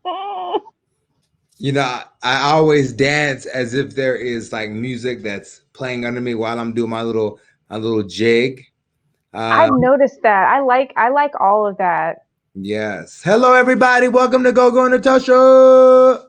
You know, I always dance as if there is like music that's playing under me while I'm doing my little jig. Uh, I've noticed that. I like all of that. yes. Hello, everybody. Welcome to Gogo and Natasha.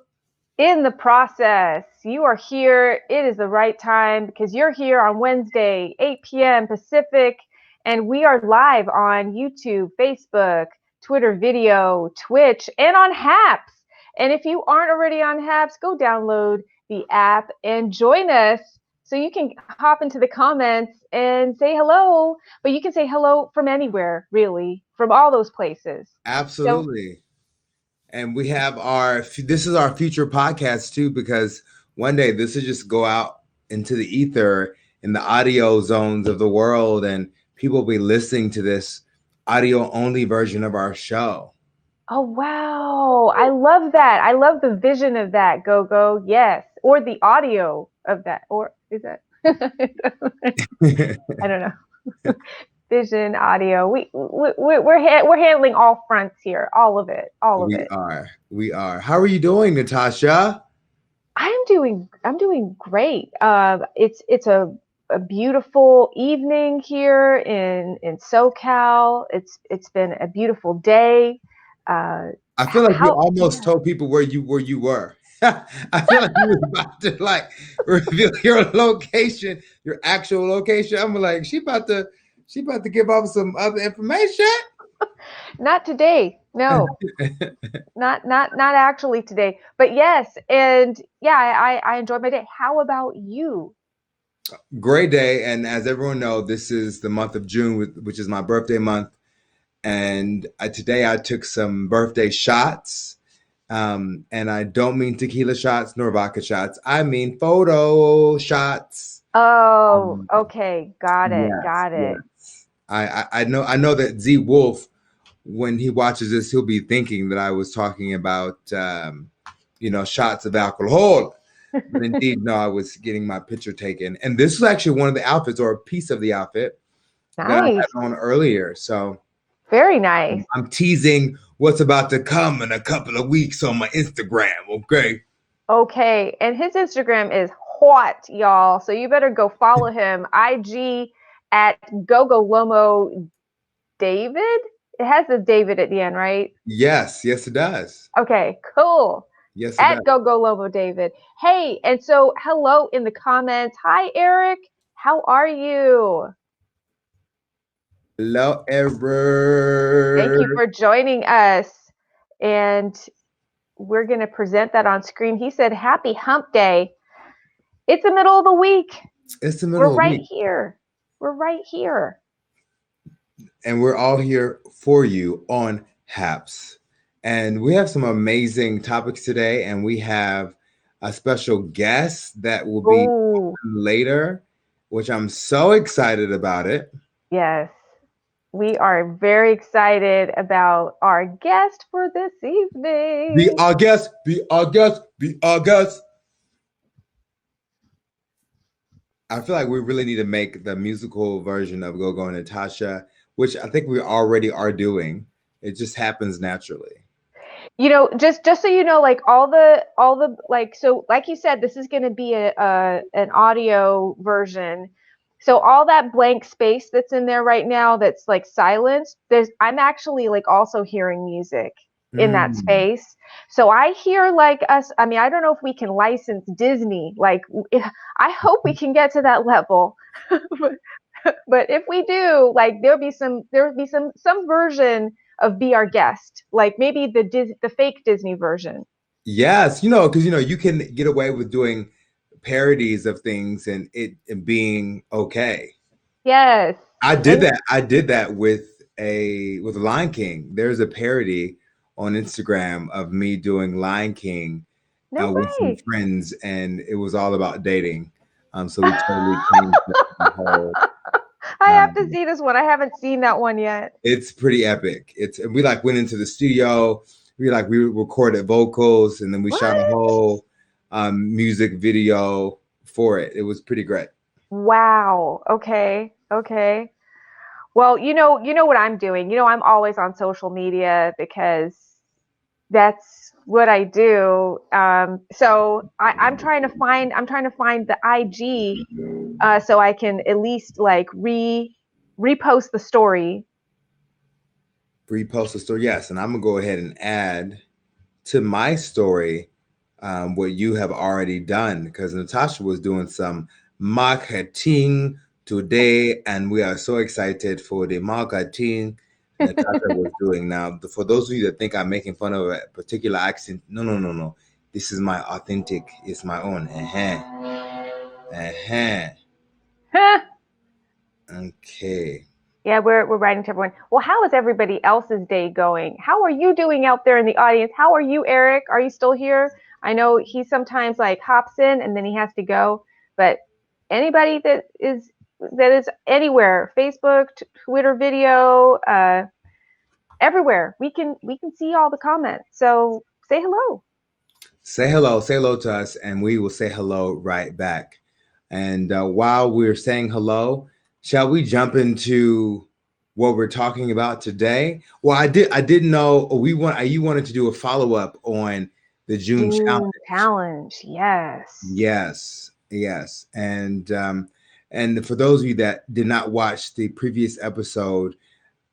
In the process, you are here. It is the right time because you're here on Wednesday, 8 p.m. Pacific, and we are live on YouTube, Facebook, Twitter video, Twitch, and on Haps. And if you aren't already on Haps, go download the app and join us so you can hop into the comments and say hello. But you can say hello from anywhere, really, from all those places. So Absolutely. And we have this is our future podcast too, because one day this will just go out into the ether in the audio zones of the world, and people will be listening to this audio only version of our show. oh wow. I love that. I love the vision of that, Gogo. Yes. Or the audio of that. Or is that I don't know. Vision, audio. We're handling all fronts here. All of it. All of We it. are. We are. How are you doing, Natasha? I'm doing great. It's a beautiful evening here in SoCal. It's been a beautiful day. I feel like you almost Yeah. told people where you were. I feel like you were about to like reveal your location, your actual location. I'm like, she about to give off some other information. Not today. No. Not actually today. But yes, and yeah, I enjoyed my day. How about you? Great day, and as everyone knows, this is the month of June, which is my birthday month. And today I took some birthday shots. And I don't mean tequila shots nor vodka shots. I mean photo shots. Oh, Um, okay. Got it. yes, Got it. yes. I know that Z Wolf, when he watches this, he'll be thinking that I was talking about shots of alcohol. But indeed, no, I was getting my picture taken. And this was actually one of the outfits or a piece of the outfit that I Nice. had on earlier. So Very nice. I'm teasing what's about to come in a couple of weeks on my Instagram. Okay. Okay. And his Instagram is hot, y'all. So you better go follow him. IG at Gogo Lomo David. It has a David at the end, right? Yes, yes, it does. Okay, cool. Yes, it At does. Gogo Lomo-David. Hey, and so hello in the comments. Hi, Eric. How are you? Hello, Thank you error. for joining us. And we're going to present that on screen. He said, Happy Hump Day. It's the middle of the week. It's the We're middle of the right week, here. We're right here. and we're all here for you on HAPS. And we have some amazing topics today, and we have a special guest that will be Oh, later, which I'm so excited about it. yes. We are very excited about our guest for this Be evening. our guest, be our guest, be our guest. I feel like we really need to make the musical version of Gogo and Natasha, which I think we already are doing. It just happens naturally. Just so you know, like all the like, so like you said, this is going to be a an audio version. So all that blank space that's in there right now, that's like silence, I'm actually like also hearing music in that Mm. space. So I hear like us, I mean, I don't know if we can license Disney, like I hope we can get to that level. But if we do, like there'll be some version of Be Our Guest, like maybe the fake Disney version. Yes, because you can get away with doing parodies of things and it being okay. Yes. I did And that. I did that with Lion King. There's a parody on Instagram of me doing Lion King no with some way. friends, and it was all about dating. So we totally changed the whole. I have to Um, see this one. I haven't seen that one yet. it's pretty epic. It's we like went into the studio. We recorded vocals, and then we shot a What? whole music video for it. It was pretty great. Wow. Okay. Okay. Well, you know what I'm doing. I'm always on social media because that's what I do. So I'm trying to find the IG so I can at least like repost the story. Repost the story. Yes, and I'm gonna go ahead and add to my story what you have already done, because Natasha was doing some marketing today, and we are so excited for the marketing Natasha was doing. Now, for those of you that think I'm making fun of a particular accent, no, no, no, no. This is my authentic. It's my own. Okay. Yeah, we're writing to everyone. Well, how is everybody else's day going? How are you doing out there in the audience? How are you, Eric? Are you still here? I know he sometimes like hops in and then he has to go, but anybody that is anywhere, Facebook, Twitter video, everywhere, we can see all the comments. So say hello. Say hello to us, and we will say hello right back. And while we're saying hello, shall we jump into what we're talking about today? Well, I didn't know you wanted to do a follow up on the June challenge. June challenge, yes. Yes, yes, and for those of you that did not watch the previous episode,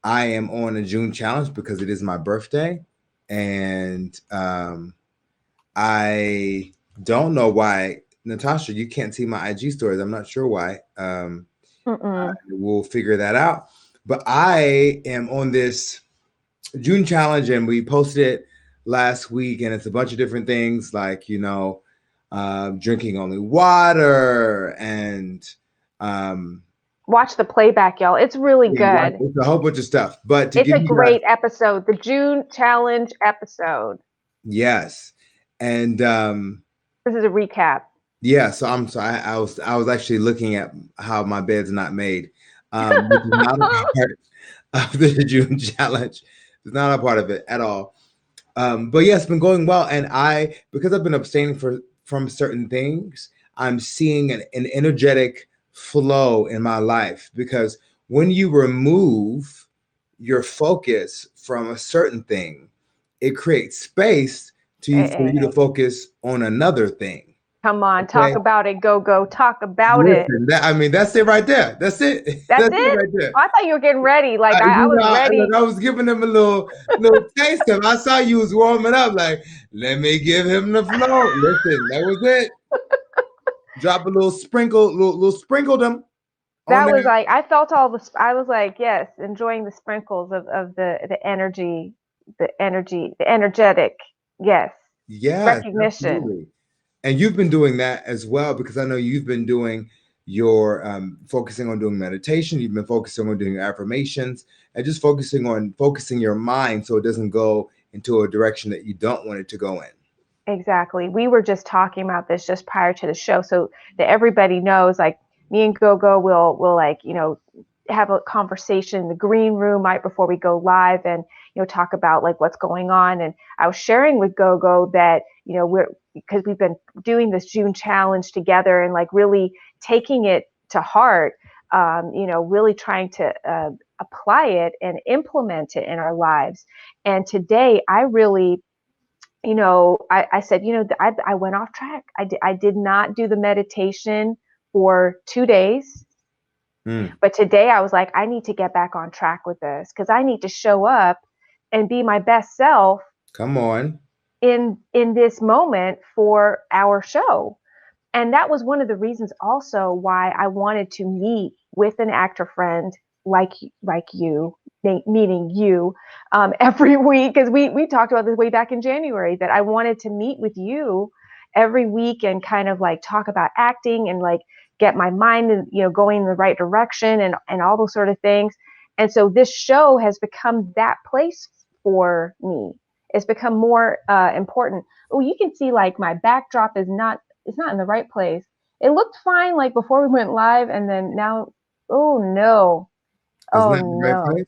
I am on a June challenge because it is my birthday, and I don't know why, Natasha, you can't see my IG stories. I'm not sure why. We'll figure that out. But I am on this June challenge, and we posted it last week, and it's a bunch of different things like, drinking only water and Watch the playback, y'all. It's really good. it's a whole bunch of stuff. But to It's give a you guys, great episode, the June challenge episode. yes, and This is a recap. yeah, so I was actually looking at how my bed's not made, which is not a part of the June challenge. It's not a part of it at all. But yeah, it's been going well, and because I've been abstaining from certain things, I'm seeing an energetic flow in my life, because when you remove your focus from a certain thing, it creates space for you to focus on another thing. Come on, Okay? talk about it, Gogo. Talk about it. Listen, that's it right there. That's it. That's That's it it? right there. Oh, I thought you were getting ready. Like I was ready. I was giving him a little taste of it. I saw you was warming up, like, let me give him the flow. Listen, that was it. Drop a little sprinkle, little sprinkled them on That was there. like I felt all the. I was like, yes, enjoying the sprinkles of the energy, the energetic. Yes, Yes, recognition. absolutely. And you've been doing that as well, because I know you've been doing your focusing on doing meditation. You've been focusing on doing affirmations, and just focusing your mind so it doesn't go into a direction that you don't want it to go in. Exactly. We were just talking about this just prior to the show, so that everybody knows. Like me and Gogo will like have a conversation in the green room right before we go live, and talk about like what's going on. And I was sharing with Gogo that because we've been doing this June challenge together and like really taking it to heart. Really trying to apply it and implement it in our lives. And today, I really I said, I went off track. I did not do the meditation for 2 days. But today I was like, I need to get back on track with this because I need to show up and be my best self. Come on. In this moment for our show. And that was one of the reasons also why I wanted to meet with an actor friend like you, meeting you every week, because we talked about this way back in January, that I wanted to meet with you every week and kind of like talk about acting and like get my mind going in the right direction and all those sort of things. And so this show has become that place for me. It's become more important. Oh, you can see like my backdrop is not, it's not in the right place. It looked fine like before we went live, and then now, oh no, Isn't oh that the right no. place?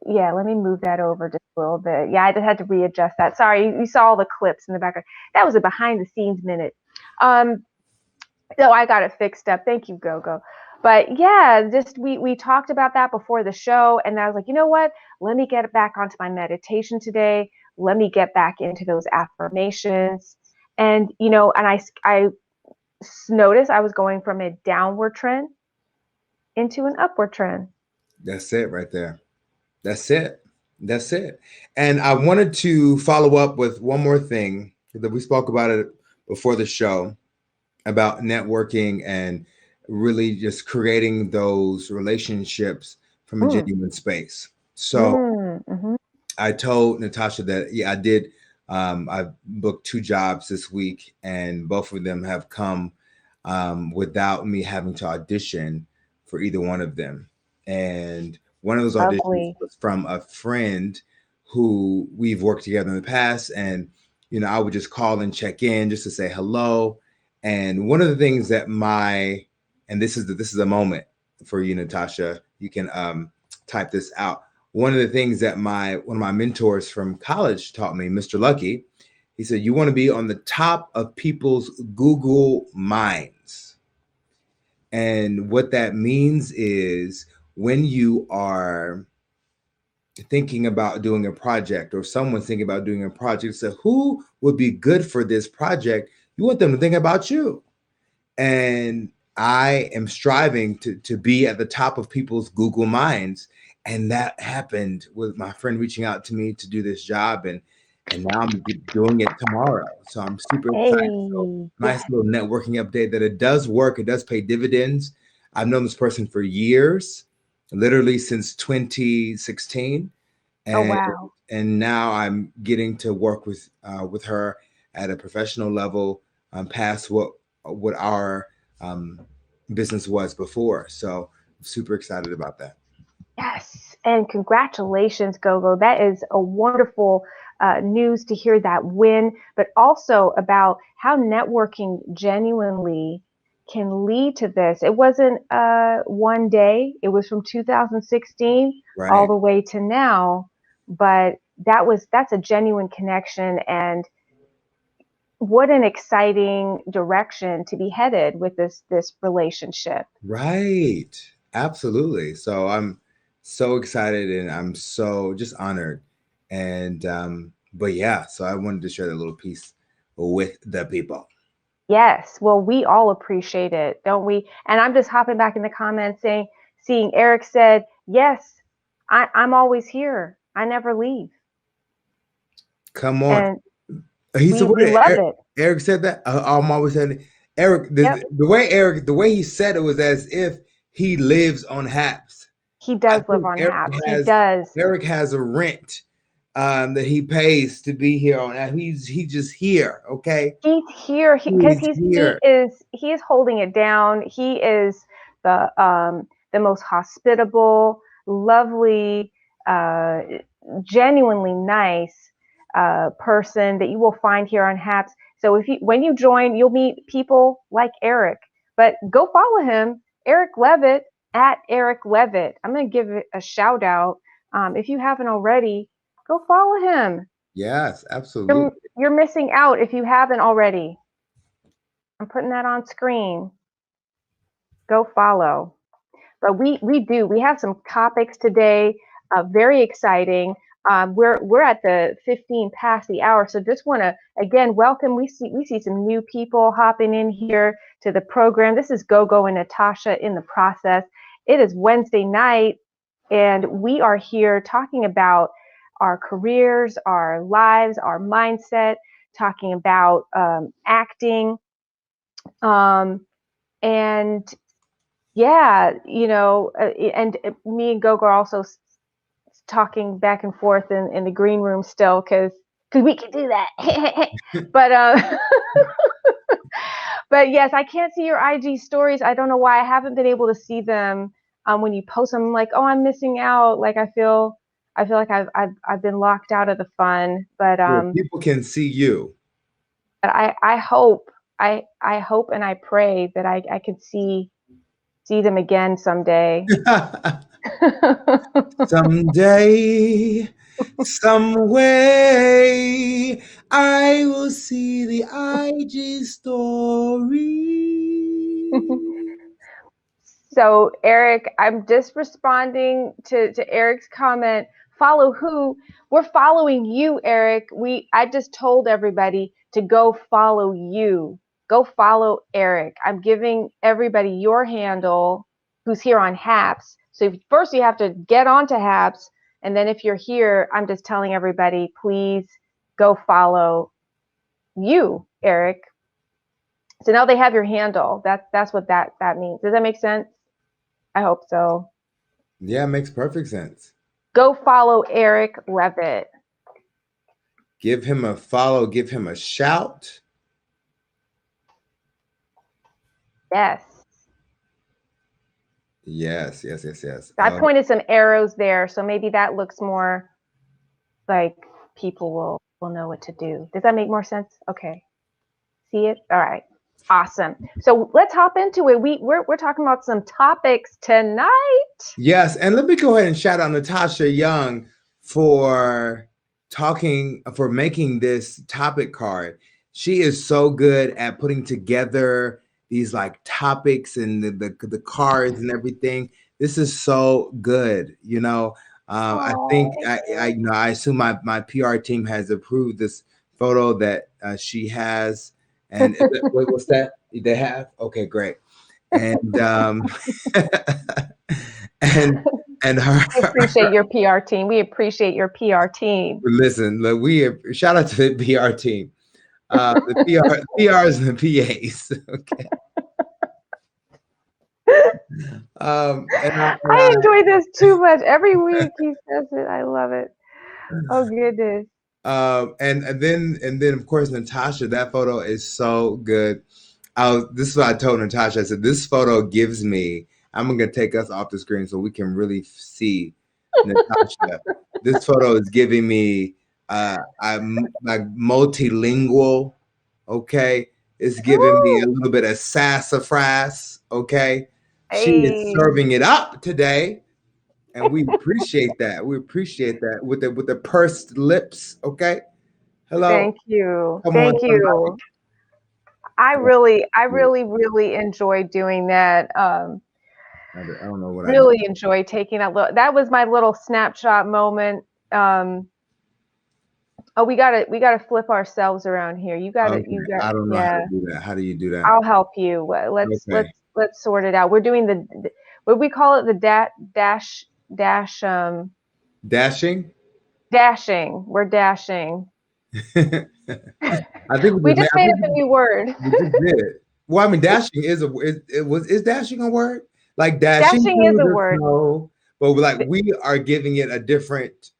Yeah, let me move that over just a little bit. Yeah, I just had to readjust that. Sorry, you saw all the clips in the background. That was a behind the scenes minute. So I got it fixed up. Thank you, Gogo. But yeah, just we talked about that before the show, and I was like, you know what? Let me get back onto my meditation today. let me get back into those affirmations. And, you know, and I noticed I was going from a downward trend into an upward trend. That's it right there. That's it. That's it. And I wanted to follow up with one more thing that we spoke about it before the show about networking and really just creating those relationships from a genuine space. So Mm-hmm. I told Natasha that, yeah, I did. I booked 2 jobs this week, and both of them have come without me having to audition for either one of them. And one of those auditions Lovely. was from a friend who we've worked together in the past. And, you know, I would just call and check in just to say hello. And one of the things that and this is a moment for you, Natasha, you can type this out. One of the things that one of my mentors from college taught me, Mr. Lucky, he said, you want to be on the top of people's Google minds. And what that means is when you are thinking about doing a project or someone's thinking about doing a project, so who would be good for this project? You want them to think about you. And I am striving to be at the top of people's Google minds. And that happened with my friend reaching out to me to do this job. And now I'm doing it tomorrow. So I'm super excited. So Hey, nice yes. little networking update that it does work. It does pay dividends. I've known this person for years, literally since 2016. Oh, And wow. now I'm getting to work with her at a professional level, past what our business was before. So I'm super excited about that. Yes. And congratulations, Gogo. That is a wonderful news to hear that win, but also about how networking genuinely can lead to this. It wasn't one day, it was from 2016 all Right. the way to now, but that's a genuine connection, and what an exciting direction to be headed with this relationship. Right. Absolutely. So I'm so excited and I'm so just honored. And but yeah, so I wanted to share that little piece with the people. Yes, well, we all appreciate it, don't we? And I'm just hopping back in the comments seeing Eric said, yes, I'm always here. I never leave. Come on. And He said, we "What?" love it. Eric said that. I'm always saying, Eric. Yep. The way he said it was as if he lives on Haps. He I does live think on Haps. He does. Eric has a rent that he pays to be here on. He's just here. Okay, He's here because he's here. he is holding it down. He is the most hospitable, lovely, uh, genuinely nice person that you will find here on Haps. So when you join, you'll meet people like Eric. But go follow him, Eric Levitt at Eric Levitt. I'm going to give it a shout out. If you haven't already, go follow him. Yes, absolutely. You're missing out if you haven't already. I'm putting that on screen. Go follow. But we have some topics today, very exciting. We're at the 15 past the hour, so just want to again welcome. We see some new people hopping in here to the program. This is Gogo and Natasha in the process. It is Wednesday night, and we are here talking about our careers, our lives, our mindset, talking about acting, and yeah, you know, and me and Gogo are also talking back and forth in the green room still because we can do that. but but yes, I can't see your IG stories. I don't know why I haven't been able to see them when you post them. I'm like, oh, I'm missing out. Like I feel like I've been locked out of the fun. Well, people can see you. But I hope I hope and I pray that I could see them again someday. Someday, some way, I will see the IG story. So Eric, I'm just responding to Eric's comment. Follow who? We're following you, Eric. I just told everybody to go follow you. Go follow Eric. I'm giving everybody your handle who's here on Haps. So first you have to get onto Haps, and then if you're here, I'm just telling everybody, please go follow you, Eric. So now they have your handle. That's what that means. Does that make sense? I hope so. Yeah, it makes perfect sense. Go follow Eric Levitt. Give him a follow. Give him a shout. Yes. Yes. I pointed some arrows there, so maybe that looks more like people will know what to do. Does that make more sense? Okay. See it? All right. Awesome. So let's hop into it. We're talking about some topics tonight. Yes, and let me go ahead and shout out Natasha Younge for making this topic card. She is so good at putting together these like topics and the cards and everything. This is so good, you know. I think I assume my PR team has approved this photo that she has. And wait, what's that? They have? Okay, great. And and her. We appreciate your PR team. We appreciate your PR team. Listen, look, shout out to the PR team, the PRs and the PAs. Okay. I enjoy this too much. Every week he says it. I love it. Oh goodness. And then of course Natasha, that photo is so good. This is what I told Natasha. I said, this photo gives me, I'm going to take us off the screen so we can really see Natasha. This photo is giving me, I'm like multilingual. Okay. It's giving me a little bit of sassafras. Okay. She is serving it up today. And we appreciate that. We appreciate that with the pursed lips. Okay. Hello. Thank you. Thank you. I really enjoy doing that. I don't know what really enjoy taking that was my little snapshot moment. We gotta flip ourselves around here. You got it. I don't know how to do that. How do you do that? I'll help you. Let's sort it out. We're doing the what do we call it? The dashing. We're dashing. I think we just made up a new word. We just did. Well, I mean, dashing is dashing a word? Like dashing is a word. Snow, but we are giving it a different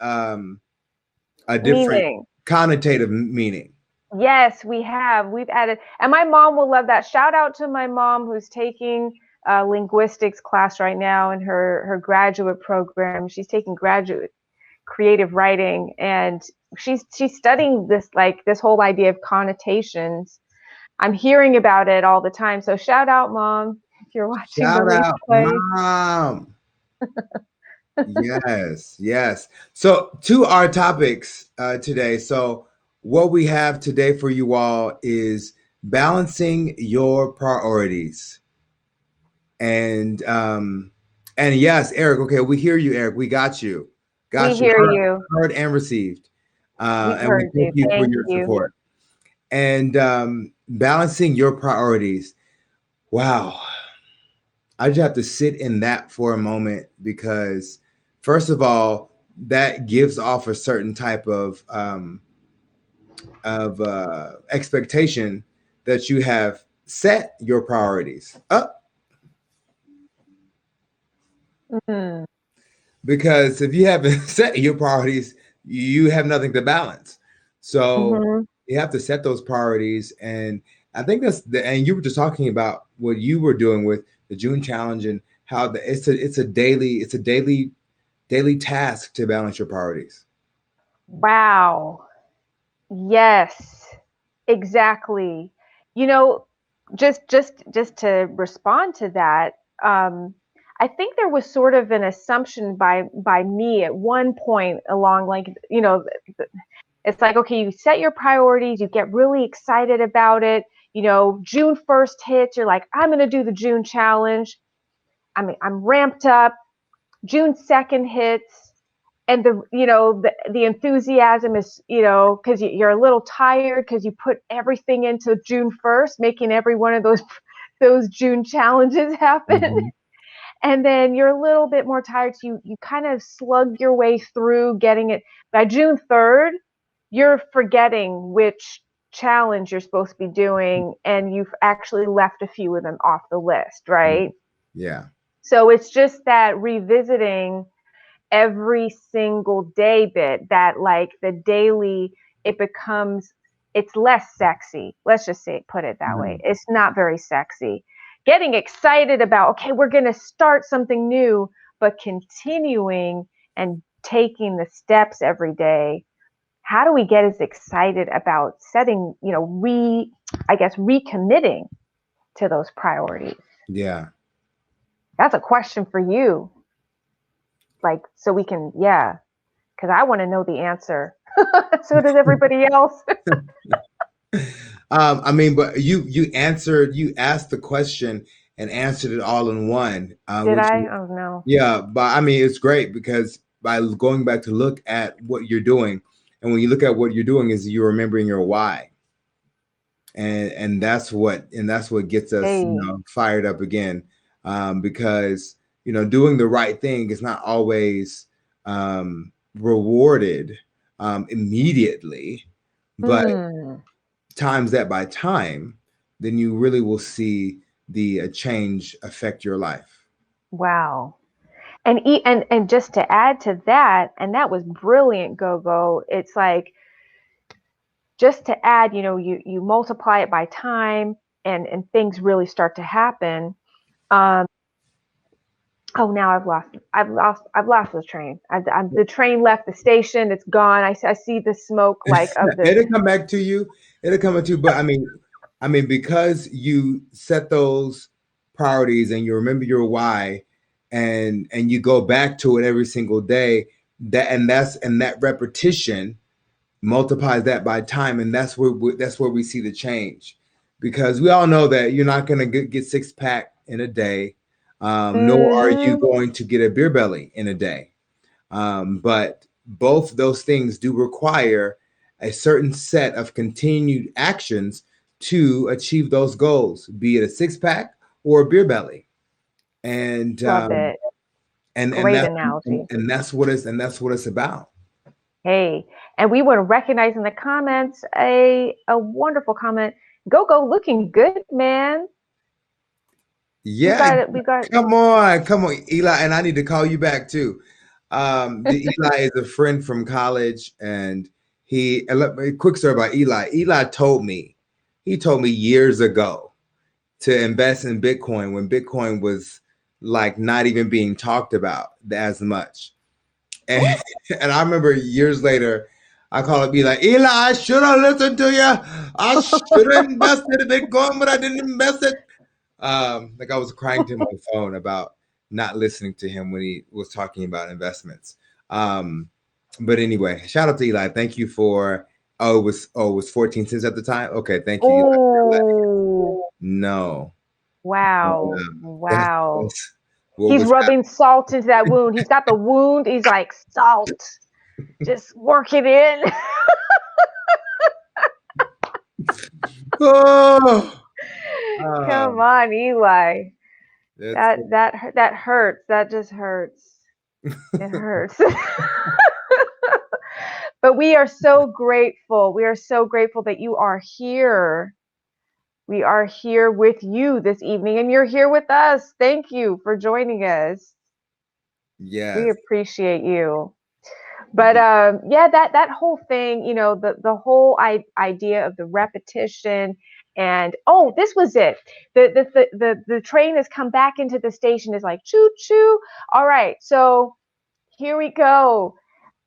meaning. Connotative meaning. Yes, we've added, and my mom will love that. Shout out to my mom who's taking a linguistics class right now in her graduate program. She's taking graduate creative writing, and she's studying this whole idea of connotations. I'm hearing about it all the time. So shout out, Mom, if you're watching. Shout out, Mom. Yes. So to our topics today. So what we have today for you all is balancing your priorities. And yes, Eric. Okay, we hear you, Eric. We got you. We hear you. Heard and received. And we thank you for your support. And balancing your priorities. Wow. I just have to sit in that for a moment because, first of all, that gives off a certain type of expectation that you have set your priorities up. Mm-hmm. Because if you haven't set your priorities, you have nothing to balance. So you have to set those priorities. And I think and you were just talking about what you were doing with the June challenge and how it's a daily task to balance your priorities. Wow. Yes, exactly. You know, just to respond to that, I think there was sort of an assumption by me at one point along, it's like, okay, you set your priorities, you get really excited about it. June 1st hits, you're like, I'm going to do the June challenge. I mean, I'm ramped up. June 2nd hits. and the enthusiasm is, because you're a little tired because you put everything into June 1st, making every one of those June challenges happen. Mm-hmm. And then you're a little bit more tired, so you kind of slug your way through getting it. By June 3rd, you're forgetting which challenge you're supposed to be doing, and you've actually left a few of them off the list, right? Yeah. So it's just that revisiting every single day bit, that like the daily, it's less sexy. Let's just put it that way. Mm-hmm. It's not very sexy. Getting excited about, okay, we're going to start something new, but continuing and taking the steps every day. How do we get as excited about setting, recommitting to those priorities? Yeah. That's a question for you. Like, so we can, yeah, because I want to know the answer. So does everybody else. I mean, but you asked the question and answered it all in one, Did which I? Oh, no. yeah, but I mean, it's great because by going back to look at what you're doing, and when you look at what you're doing, is you're remembering your why, and that's what gets us, Hey. fired up again, because doing the right thing is not always rewarded immediately, but Mm, times that by time, then you really will see the change affect your life. wow. And just to add to that, and that was brilliant, Gogo. It's like, just to add, you multiply it by time, and things really start to happen. Um, oh, now I've lost the train. The train left the station. It's gone. I see the smoke, like, of the. It'll come back to you. It'll come back to you. But I mean, because you set those priorities and you remember your why, and you go back to it every single day, that repetition multiplies that by time, and that's where we see the change. Because we all know that you're not going to get six pack in a day, nor are you Mm-hmm. going to get a beer belly in a day. But both those things do require a certain set of continued actions to achieve those goals, be it a six pack or a beer belly. And Love it. and Great that's analogy. that's what it's about. Hey, and we want to recognize in the comments a wonderful comment. Go looking good, man. We Yeah, got it. We got. come on, Eli, and I need to call you back too. Eli is a friend from college, and a quick story about Eli. Eli told me years ago to invest in Bitcoin when Bitcoin was like not even being talked about as much. And and I remember years later, I call up Eli. Eli, I should have listened to you. I should have invested in Bitcoin, but I didn't invest it. Like I was crying to him on the phone about not listening to him when he was talking about investments. But anyway, shout out to Eli. Thank you for. Oh, it was 14 cents at the time. Okay, thank you, Eli, for letting Oh, me know. wow. That's, Wow. that's what He's was rubbing salt into that wound. He's got the wound. He's like, salt. Just work it in. Oh, Come um, on, Eli. that's That hurts. That just hurts. It hurts. But we are so grateful. We are so grateful that you are here. We are here with you this evening, and you're here with us. Thank you for joining us. We yes. appreciate you. But yeah, that whole thing, the whole idea of the repetition, and oh, this was it. The train has come back into the station. Is like choo choo. All right, so here we go.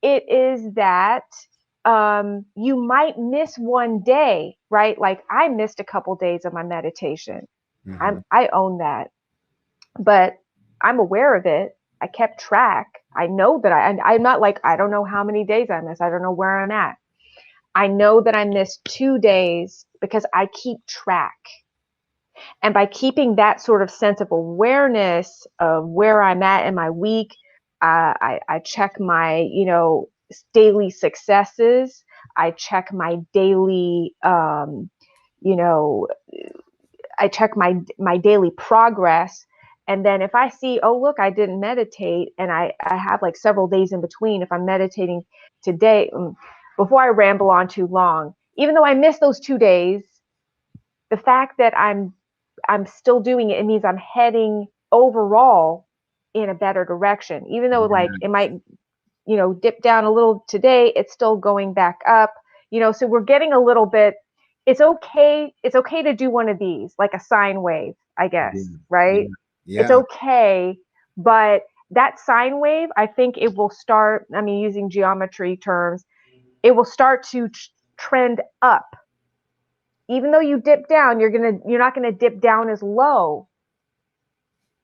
It is that you might miss one day, right? Like I missed a couple days of my meditation. Mhm. I own that, but I'm aware of it. I kept track. I know that I'm not like, I don't know how many days I missed. I don't know where I'm at. I know that I missed 2 days because I keep track. And by keeping that sort of sense of awareness of where I'm at in my week, I check my, daily successes. I check my daily, you know, I check my daily progress. And then if I see, oh, look, I didn't meditate, and I have like several days in between, if I'm meditating today, before I ramble on too long, even though I missed those 2 days, the fact that I'm still doing it, it means I'm heading overall in a better direction. Even though like it might, dip down a little today, it's still going back up. So we're getting a little bit. It's okay. It's okay to do one of these, like a sine wave, I Yeah. guess, right? Yeah. It's Yeah. okay, but that sine wave, I think it will start. I mean, using geometry terms, it will start to trend up. Even though you dip down, you're not gonna dip down as low.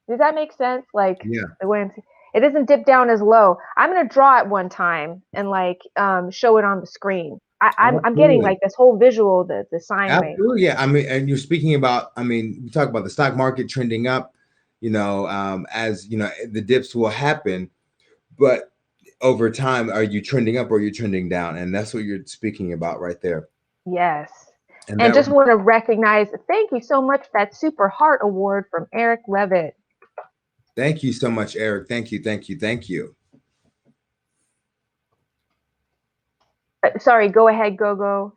Does that make sense? Like Yeah. the way it doesn't dip down as low. I'm gonna draw it one time and like show it on the screen. I'm getting Absolutely. like this whole visual, the sine wave. Absolutely. Yeah. I mean, and you're speaking about, I mean, we talk about the stock market trending up, as the dips will happen, but over time, are you trending up or are you trending down? And that's what you're speaking about right there. Yes. And And that, just want to recognize, thank you so much for that Super Heart Award from Eric Levitt. thank you so much, Eric. Thank you. Thank you. Thank you. Sorry, go ahead, Gogo.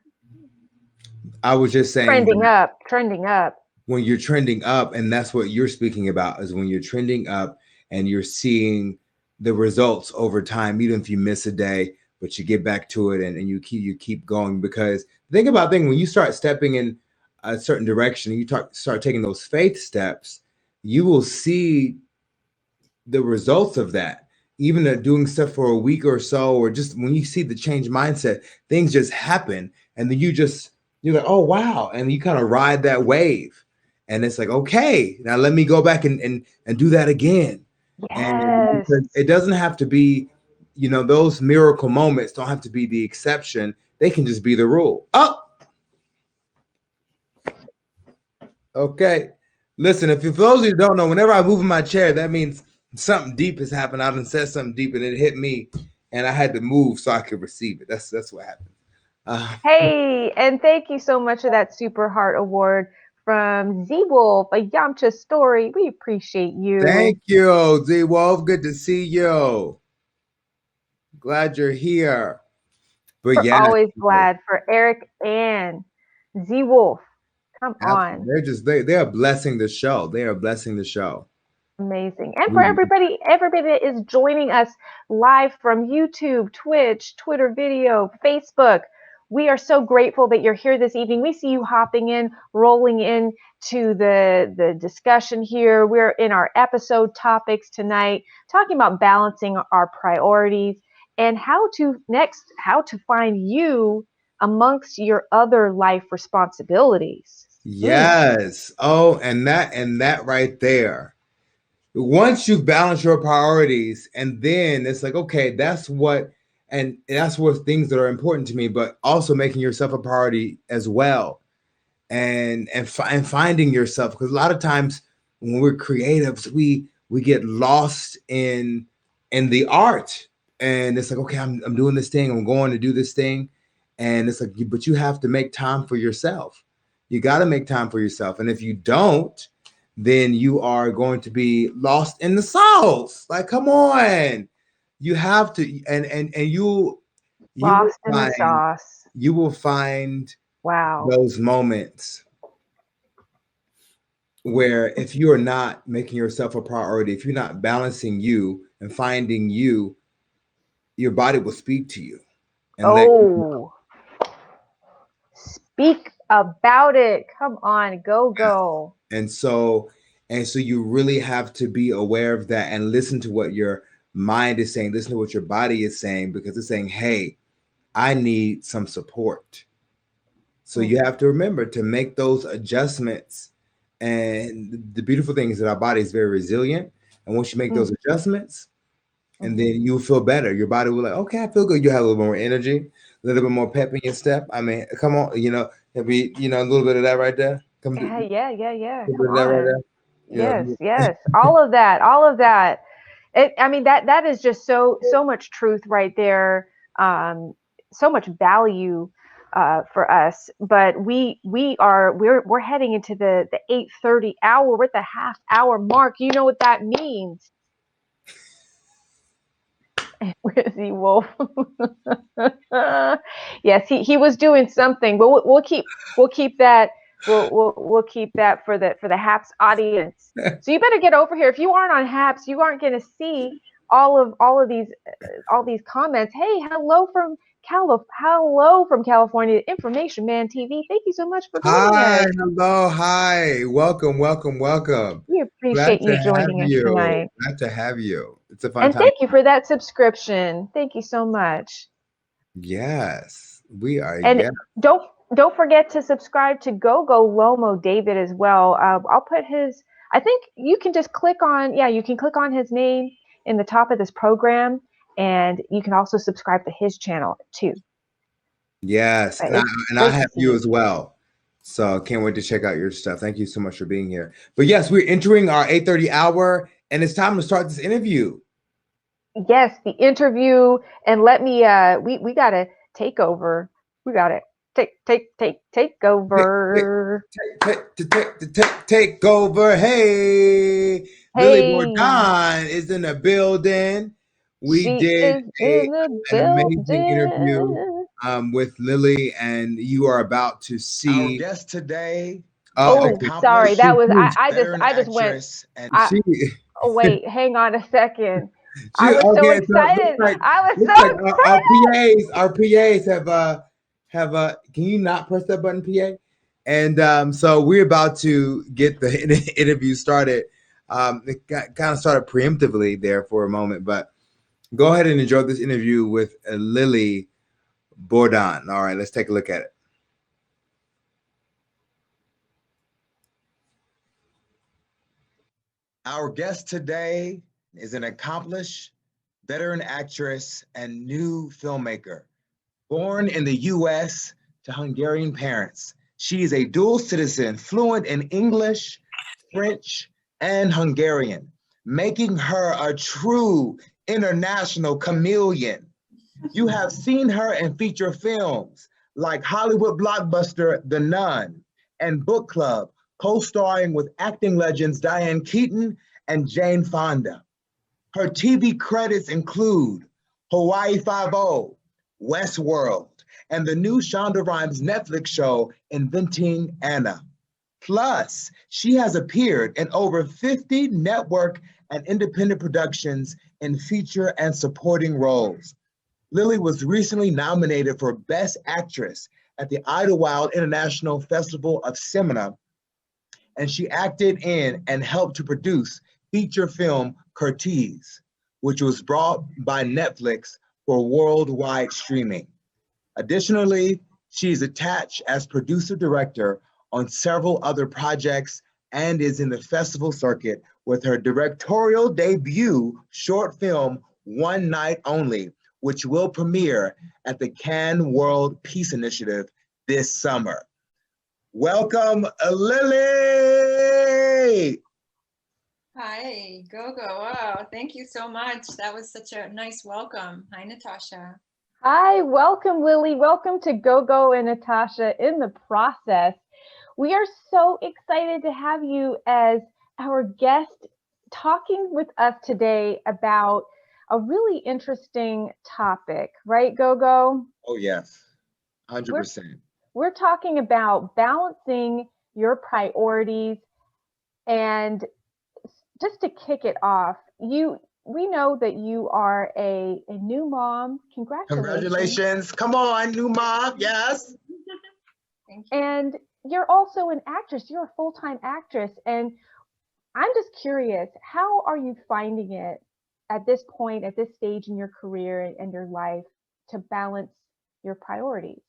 I was just saying Trending that up, trending up. when you're trending up, and that's what you're speaking about, is when you're trending up and you're seeing the results over time, even if you miss a day, but you get back to it and you keep going. Because think about thing when you start stepping in a certain direction, you start taking those faith steps, you will see the results of that. Even doing stuff for a week or so, or just when you see the change mindset, things just happen, and then you're like, oh wow, and you kind of ride that wave, and it's like, okay, now let me go back and do that again, and Yes. because it doesn't have to be, those miracle moments don't have to be the exception; they can just be the rule. Oh, okay. Listen, if for those of you who don't know, whenever I move in my chair, that means something deep has happened. I done said something deep and it hit me, and I had to move so I could receive it. That's what happened. Hey, and thank you so much for that Super Heart Award from Z Wolf, a Yamcha story. We appreciate you. Thank you, Z Wolf. Good to see you. Glad you're here. But We're yeah, always glad for Eric and Z Wolf. Come absolutely. on. They are blessing the show. They are blessing the show. Amazing. And for We- everybody that is joining us live from YouTube, Twitch, Twitter video, Facebook, we are so grateful that you're here this evening. We see you hopping in, rolling in to the discussion here. We're in our episode topics tonight, talking about balancing our priorities and how to find you amongst your other life responsibilities. Yes. Oh, and that right there. Once you balance your priorities, and then it's like, okay, that's what things that are important to me, but also making yourself a priority as well, and finding yourself, because a lot of times when we're creatives, we get lost in the art, and it's like, okay, I'm doing this thing, I'm going to do this thing, and it's like, but you have to make time for yourself. You got to make time for yourself, and if you don't, then you are going to be lost in the sauce. Like, come on, you have to, and you will Lost in the find sauce. you will find Wow. those moments where if you are not making yourself a priority, if you're not balancing you and finding you, your body will speak to you and let you know. Oh, speak about it. Come on, go, go. And so you really have to be aware of that and listen to what your mind is saying, listen to what your body is saying, because it's saying, hey, I need some support. So you have to remember to make those adjustments. And the beautiful thing is that our body is very resilient. And once you make those adjustments, and then you'll feel better. Your body will like, okay, I feel good. You have a little more energy, a little bit more pep in your step. I mean, come on, maybe a little bit of that right there. Come do Yeah. a Yeah. little Come bit of that right on. there. Yes. All of that. All of that. I mean, that is just so much truth right there. So much value for us. But we're heading into the 8:30 hour. We're at the half hour mark. You know what that means? Where's he, Wolf? Yes, he was doing something, but we'll keep that we'll keep that for the HAPS audience. So you better get over here. If you aren't on HAPS, you aren't going to see all of these comments. Hey, hello from California, Information Man TV. Thank you so much for joining Hi, us. hello, hi. Welcome, welcome, welcome. We Glad appreciate to you have joining us you. tonight. Glad to have you. It's a fun And time. thank you for that subscription. Thank you so much. Yes, we are. And Yeah. don't don't forget to subscribe to Gogo Lomo-David as well. I'll put his. I think you can just click on. Yeah, you can click on his name in the top of this program, and you can also subscribe to his channel too. Yes, But and I it's and I great to have see you you. as well. So can't wait to check out your stuff. Thank you so much for being here. But yes, we're entering our 8:30 hour, and it's time to start this interview. Yes, the interview, and let me. We got to take over. We got to take Take, take, over. take over. Hey, Lili Hey, Bordán is in the building. We she did is in the an amazing interview building. with Lili, and you are about to Our see. guest today is Oh, an Oh, okay. sorry. accomplished That was veteran I just went. actress and I She, Oh wait, hang on a second. I she. was so Okay. So excited. I was looks like so our PAs have Can you not press that button, PA? And so we're about to get the interview started. It kind of started preemptively there for a moment, but go ahead and enjoy this interview with Lili Bordán. All right, let's take a look at it. our guest today is an accomplished veteran actress and new filmmaker. Born in the US to Hungarian parents, she is a dual citizen, fluent in English, French, and Hungarian, making her a true international chameleon. You have seen her in feature films like Hollywood blockbuster The Nun and Book Club, co-starring with acting legends Diane Keaton and Jane Fonda. Her TV credits include Hawaii Five-0, Westworld, and the new Shonda Rhimes Netflix show Inventing Anna. Plus, she has appeared in over 50 network and independent productions in feature and supporting roles. Lili was recently nominated for Best Actress at the Idyllwild International Festival of Cinema, and she acted in and helped to produce feature film Curtiz, which was brought by Netflix for worldwide streaming. Additionally, she is attached as producer-director on several other projects and is in the festival circuit with her directorial debut short film, One Night Only, which will premiere at the Cannes World Peace Initiative this summer. Welcome, Lili! Hi, Gogo. Wow, thank you so much. That was such a nice welcome. Hi, Natasha. Hi, welcome, Lili. Welcome to Gogo and Natasha in the process. We are so excited to have you as our guest talking with us today about a really interesting topic, right, Gogo? Oh, yes, We're 100%. we're talking about balancing your priorities, and just to kick it off, we know that you are a new mom. Congratulations. Congratulations. Come on, new mom. Yes. Thank you. And you're also an actress. You're a full-time actress. And I'm just curious, how are you finding it at this point, at this stage in your career and your life, to balance your priorities?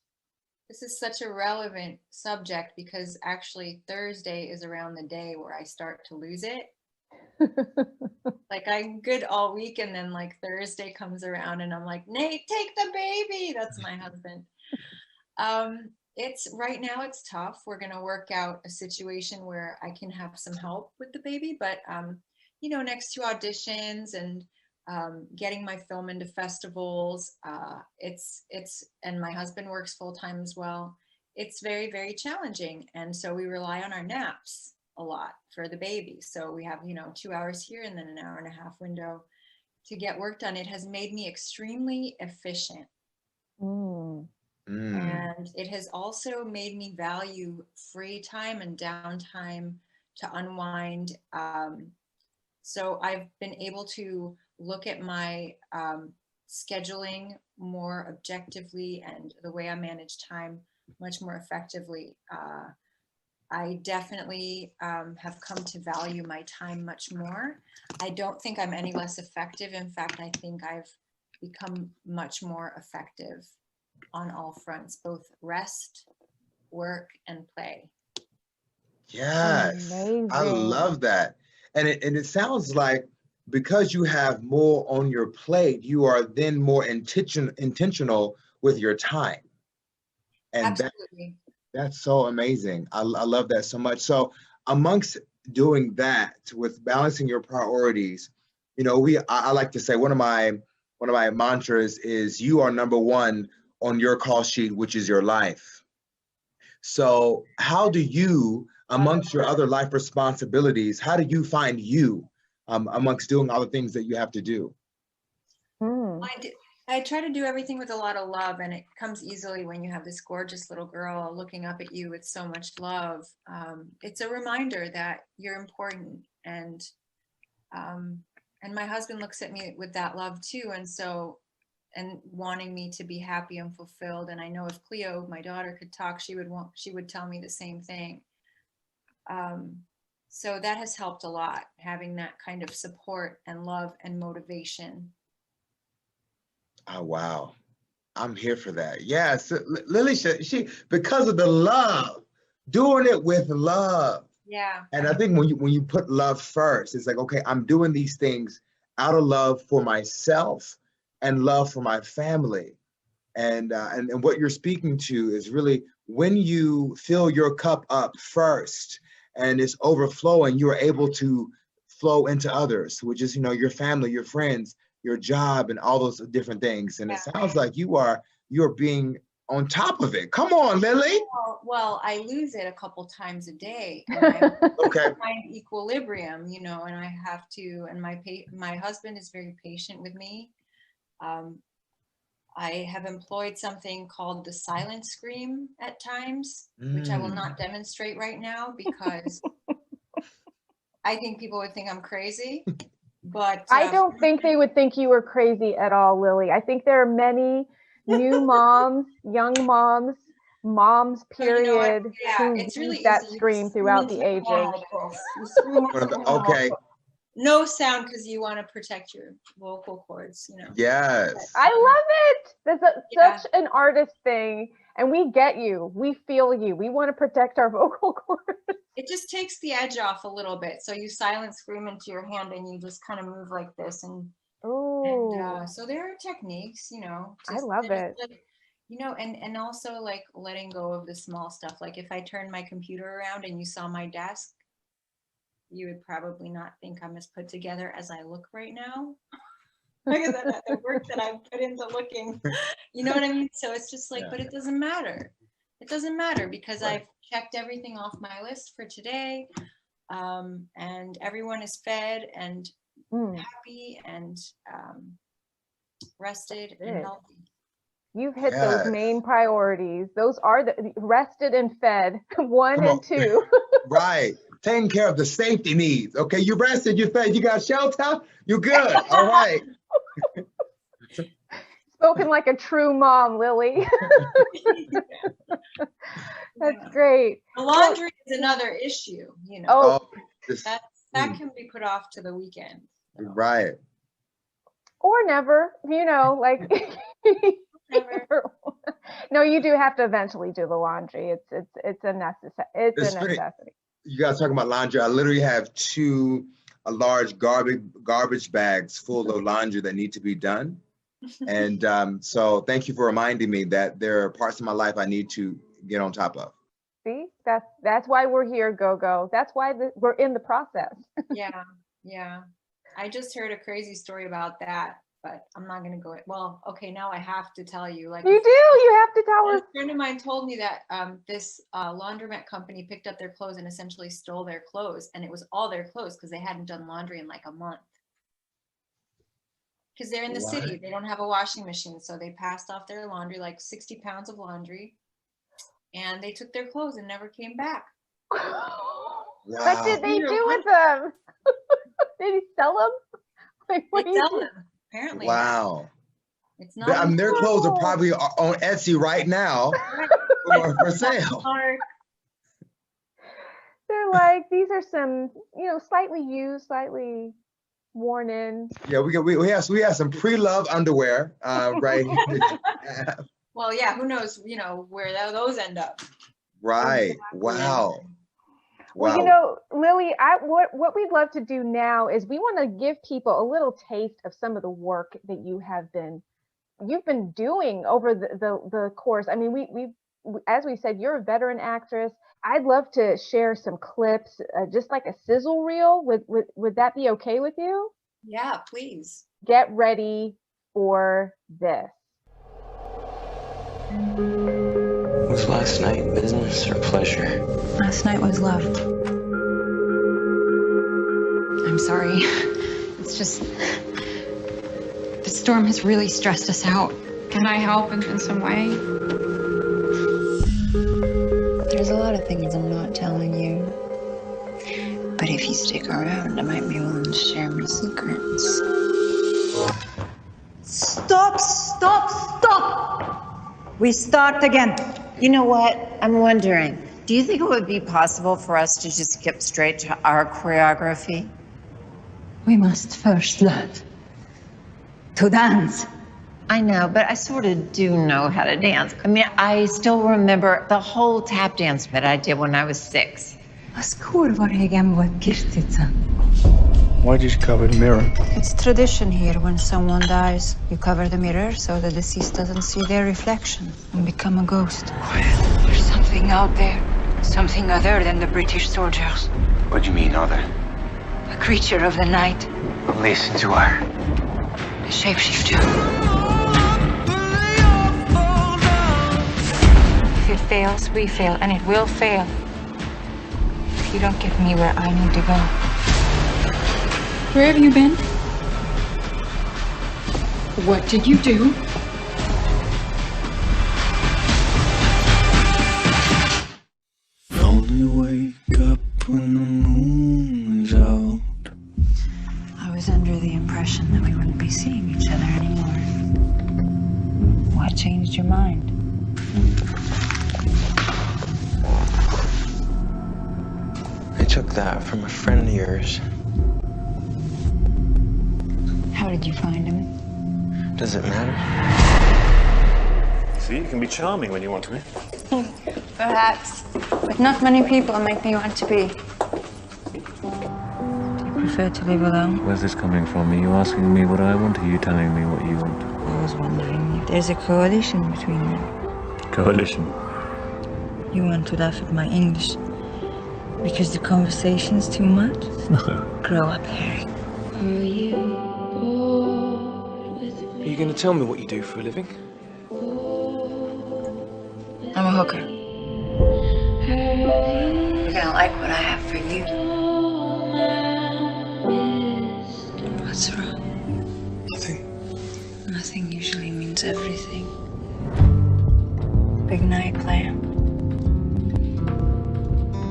This is such a relevant subject because actually Thursday is around the day where I start to lose it. Like I'm good all week and then like Thursday comes around and I'm like, Nate, take the baby. That's my husband. It's right now it's tough. We're gonna work out a situation where I can have some help with the baby, but next to auditions and getting my film into festivals. And my husband works full time as well. It's very, very challenging. And so we rely on our naps a lot for the baby. So we have, 2 hours here and then an hour and a half window to get work done. It has made me extremely efficient. And it has also made me value free time and downtime to unwind. So I've been able to look at my scheduling more objectively and the way I manage time much more effectively. I definitely have come to value my time much more. I don't think I'm any less effective. In fact, I think I've become much more effective on all fronts, both rest, work, and play. Yes, Amazing. I love that. And it sounds like because you have more on your plate, you are then more intentional with your time. And Absolutely. that's so amazing. I love that so much. So amongst doing that with balancing your priorities, I like to say one of my mantras is you are number one on your call sheet, which is your life. So how do you, amongst your other life responsibilities, how do you find you amongst doing all the things that you have to do? I try to do everything with a lot of love, and it comes easily when you have this gorgeous little girl looking up at you with so much love. It's a reminder that you're important, and my husband looks at me with that love too, and wanting me to be happy and fulfilled. And I know if Cleo, my daughter, could talk, she would tell me the same thing. So that has helped a lot, having that kind of support and love and motivation. Oh, wow. I'm here for that. Yes, Lily, she because of the love, doing it with love. Yeah. And I think when you put love first, it's like, okay, I'm doing these things out of love for myself and love for my family. And what you're speaking to is really when you fill your cup up first and it's overflowing, you're able to flow into others, which is, your family, your friends, your job, and all those different things. And It sounds like you're being on top of it. Come on, Lily. Well, I lose it a couple times a day. And I Okay. find equilibrium, and I have to, and my husband is very patient with me. I have employed something called the silent scream at times, which I will not demonstrate right now because I think people would think I'm crazy. But I don't think they would think you were crazy at all, Lily. I think there are many new moms, young moms, period, who it's really use that easy. scream throughout the ages. Okay. No sound because you want to protect your vocal cords, Yes. I love it. That's such an artist thing. And we get you. We feel you. We want to protect our vocal cords. It just takes the edge off a little bit. So you silent scream into your hand and you just kind of move like this. And so there are techniques, I love it. And also like letting go of the small stuff. Like if I turn my computer around and you saw my desk, you would probably not think I'm as put together as I look right now. Because of the work that I've put into looking, you know what I mean? So it's just like, but it doesn't matter. It doesn't matter because I've checked everything off my list for today. And everyone is fed and happy and rested and healthy. You've hit those main priorities. Those are the rested and fed, 1 and 2. Right. Taking care of the safety needs. Okay, you rested, you fed, you got shelter, you're good. All right. Spoken like a true mom, Lily. That's great. The laundry is another issue, that can be put off to the weekend. So. Right. Or never, like. Never. No, you do have to eventually do the laundry. It's a necessity. You guys talking about laundry? I literally have 2 large garbage bags full of laundry that need to be done. And so thank you for reminding me that there are parts of my life I need to get on top of. See, that's why we're here, Gogo. That's why we're in the process. Yeah. Yeah. I just heard a crazy story about that, but I'm not going to go. Well, okay, now I have to tell you. Like, you have to tell us. A friend of mine told me that this laundromat company picked up their clothes and essentially stole their clothes. And it was all their clothes because they hadn't done laundry in like a month. Because they're in the city. They don't have a washing machine. So they passed off their laundry, like 60 pounds of laundry. And they took their clothes and never came back. Wow. What did they do with them? Did he sell them? Like, They sell them, apparently. Wow. It's not. Their clothes are probably on Etsy right now for sale. They're like, these are some, slightly used, slightly worn in. Yeah, we have some pre-loved underwear right here. Well, yeah, who knows, where those end up. Right. Wow. Well, Lili, what we'd love to do now is we want to give people a little taste of some of the work that you've been doing over the course. I mean, we as we said, you're a veteran actress. I'd love to share some clips, just like a sizzle reel. Would that be okay with you? Yeah, please. Get ready for this. Was last night business or pleasure? Last night was love. I'm sorry. It's just... the storm has really stressed us out. Can I help in some way? There's a lot of things I'm not telling you. But if you stick around, I might be willing to share my secrets. Stop! We start again. You know what? I'm wondering, do you think it would be possible for us to just skip straight to our choreography? We must first learn to dance. I know, but I sort of do know how to dance. I mean, I still remember the whole tap dance that I did when I was 6. Why did you cover the mirror? It's tradition here. When someone dies, you cover the mirror so the deceased doesn't see their reflection and become a ghost. There's something out there. Something other than the British soldiers. What do you mean, other? A creature of the night. Listen to her. A shapeshifter. If it fails, we fail, and it will fail. If you don't get me where I need to go. Where have you been? What did you do? Only wake up when the moon is out. I was under the impression that we wouldn't be seeing each other anymore. What changed your mind? I took that from a friend of yours. How did you find him? Does it matter? See, you can be charming when you want to be. Perhaps, but not many people make me want to be. Do you prefer to live alone? Where's this coming from? Are you asking me what I want, or are you telling me what you want? I was wondering if there's a coalition between them. Coalition? You want to laugh at my English because the conversation's too much? No. Grow up, Harry. Are you going to tell me what you do for a living? I'm a hooker. You're gonna like what I have for you. What's wrong? Nothing. Nothing usually means everything. Big night plan.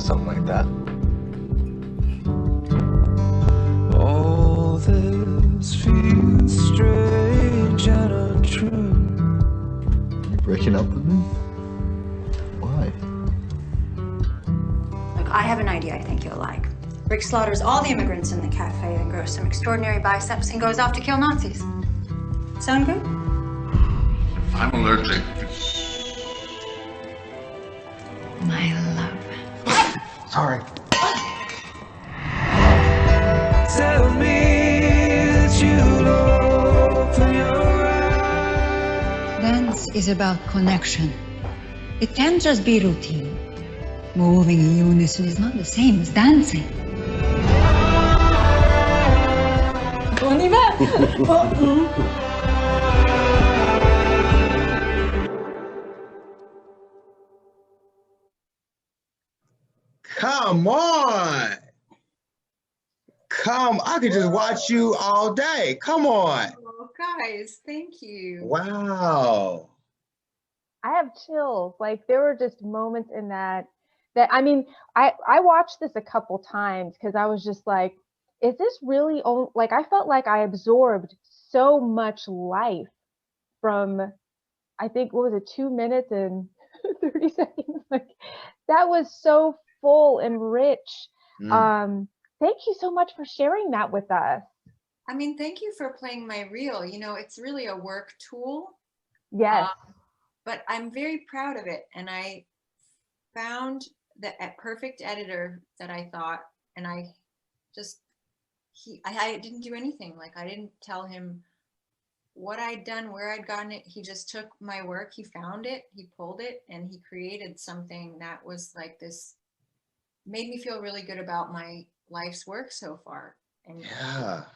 Something like that. All this feels strange and untrue. You're breaking up with me? Why? Look, I have an idea I think you'll like. Rick slaughters all the immigrants in the cafe, then grows some extraordinary biceps and goes off to kill Nazis. Sound good? I'm allergic. My love. Sorry. Tell me that you'll open your eyes. Dance is about connection. It can't just be routine. Moving in unison is not the same as dancing. Come on. I could just watch you all day. Come on. Oh, guys, thank you. Wow. I have chills. Like there were just moments in that I mean, I watched this a couple times because I was just like, is this really like I felt like I absorbed so much life from, I think, what was it, 2 minutes and 30 seconds? Like that was so full and rich. Thank you so much for sharing that with us. I mean, thank you for playing my reel. You know, it's really a work tool. Yes. But I'm very proud of it. And I found the perfect editor that I thought, and I didn't do anything. Like I didn't tell him what I'd done, where I'd gotten it. He just took my work, he found it, he pulled it, and he created something that was like this, made me feel really good about my life's work so far. And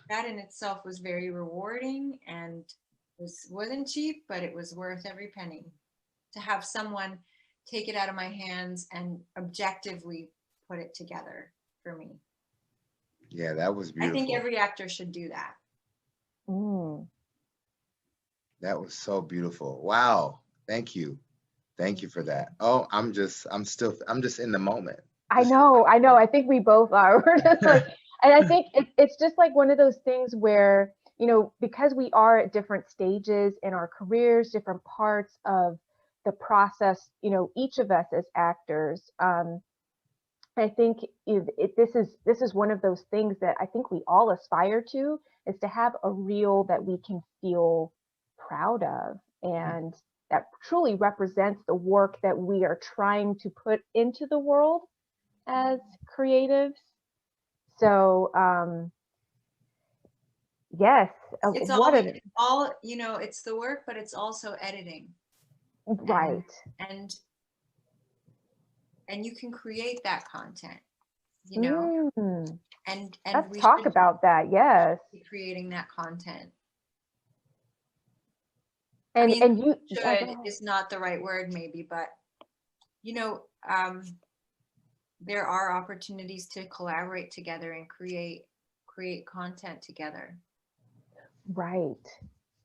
that in itself was very rewarding, and wasn't cheap, but it was worth every penny to have someone take it out of my hands and objectively put it together for me. Yeah, that was beautiful. I think every actor should do that. That was so beautiful. Wow. Thank you. Thank you for that. Oh, I'm just in the moment. I know. I think we both are. We're just like, and I think it's just like one of those things where, you know, because we are at different stages in our careers, different parts of the process, you know, each of us as actors, I think this is one of those things that I think we all aspire to, is to have a reel that we can feel proud of and that truly represents the work that we are trying to put into the world as creatives. So yes, it's all you know, it's the work, but it's also editing, right? And you can create that content, you know. And let's talk about that. Yes, creating that content. And I mean, and you should is not the right word maybe, but you know, there are opportunities to collaborate together and create content together. Right.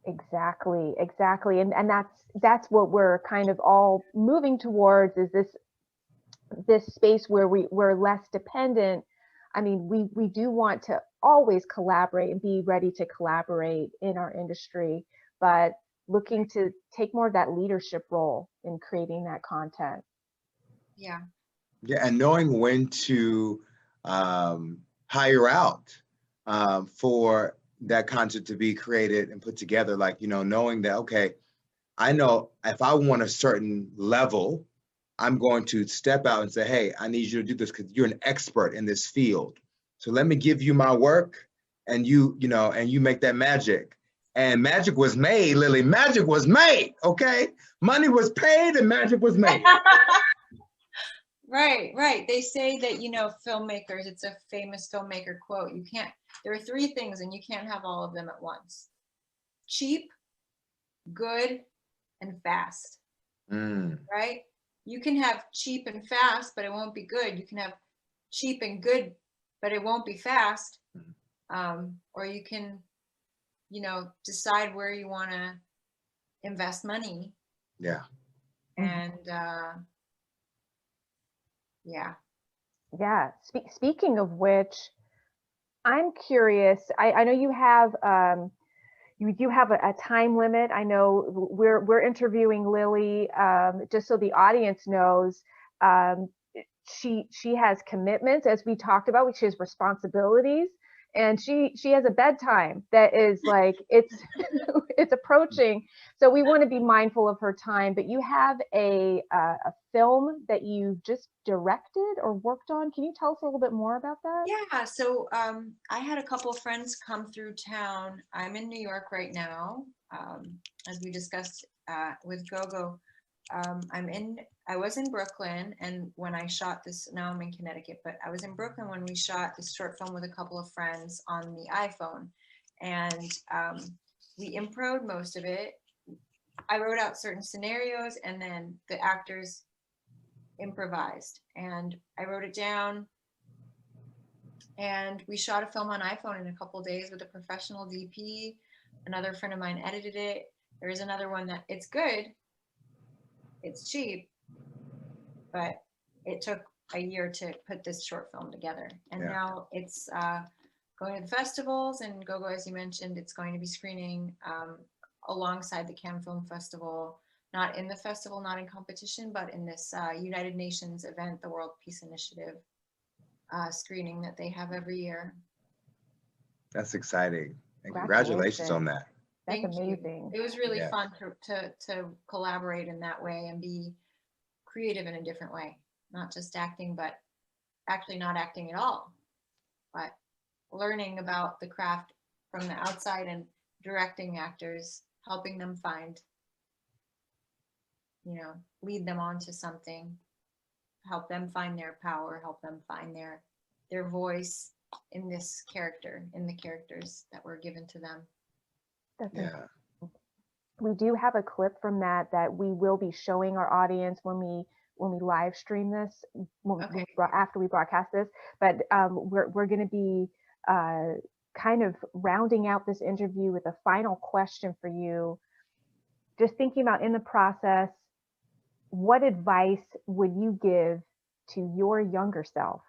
Exactly. And that's what we're kind of all moving towards, is this space where we're less dependent. I mean, we do want to always collaborate and be ready to collaborate in our industry, but looking to take more of that leadership role in creating that content. Yeah. Yeah, and knowing when to hire out for that content to be created and put together, like, you know, knowing that, okay, I know if I want a certain level, I'm going to step out and say, hey, I need you to do this because you're an expert in this field. So let me give you my work, and you know, and you make that magic. And magic was made, Lily. Magic was made, okay? Money was paid and magic was made. Right. They say that, you know, filmmakers, it's a famous filmmaker quote, there are 3 things and you can't have all of them at once: cheap, good, and fast. Right? You can have cheap and fast, but it won't be good. You can have cheap and good, but it won't be fast. Or you can, you know, decide where you want to invest money. Yeah. And yeah. Speaking of which, I'm curious. I know you have you do have a time limit. I know we're interviewing Lili, just so the audience knows. She has commitments, as we talked about, which is responsibilities, and she has a bedtime that is like it's approaching. So we want to be mindful of her time. But you have a film that you just directed or worked on. Can you tell us a little bit more about that? Yeah. So I had a couple of friends come through town. I'm in New York right now, as we discussed with Gogo. I was in Brooklyn, and when I shot this, now I'm in Connecticut, but I was in Brooklyn when we shot this short film with a couple of friends on the iPhone. and we improv most of it. I wrote out certain scenarios, and then the actors improvised, and I wrote it down, and we shot a film on iPhone in a couple days with a professional DP. Another friend of mine edited it. There's another one that it's good, it's cheap, but it took a year to put this short film together, and now it's going to the festivals. And Gogo, as you mentioned, it's going to be screening alongside the Cannes Film Festival, not in the festival, not in competition, but in this United Nations event, the World Peace Initiative screening that they have every year. That's exciting. And congratulations on that. That's amazing. It was really fun to collaborate in that way and be creative in a different way, not just acting, but actually not acting at all, but learning about the craft from the outside and directing actors, helping them find, lead them on to something, help them find their power, help them find their voice in this character, in the characters that were given to them. We do have a clip from that we will be showing our audience when we live stream this, after we broadcast this. But we're going to be kind of rounding out this interview with a final question for you. Just thinking about in the process, what advice would you give to your younger self?